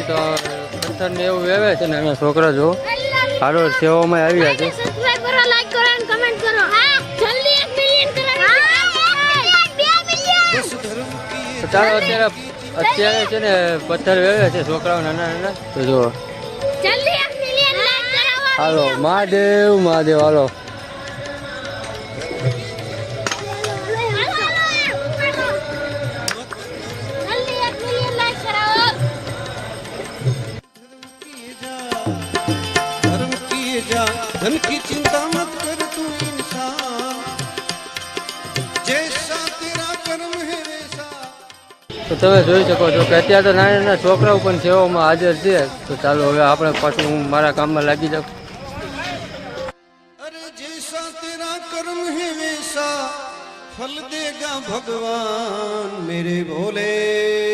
નથી તો પથ્થર ને એવું વેવે છે ને અહીંયા છોકરા જો હારો સેવામાં આવ્યા છે. સબસ્ક્રાઇબ કરો, લાઈક કરો અને કમેન્ટ કરો. હા જલ્દી 1 મિલિયન તો ચાલો અત્યારે છે ને પથ્થર વેવે છે છોકરાઓ નાના નાના તો જો જલ્દી 1 મિલિયન લાઈક કરાવો. હાલો મહાદેવ મહાદેવ હાલો. જલ્દી 1 મિલિયન લાઈક કરાવો. धर्म किए जा धन की चिंता मत कर तू इंसान जैसा तेरा कर्म है वैसा. તો તમે જોઈ શકો છો કે અત્યારે તો નાના નાના છોકરાઓ પણ સેવામાં હાજર છે. તો ચાલો હવે આપણે પાછું હું મારા કામમાં લાગી જાઉં. अरे जैसा तेरा कर्म है वैसा फल देगा भगवान मेरे भोले.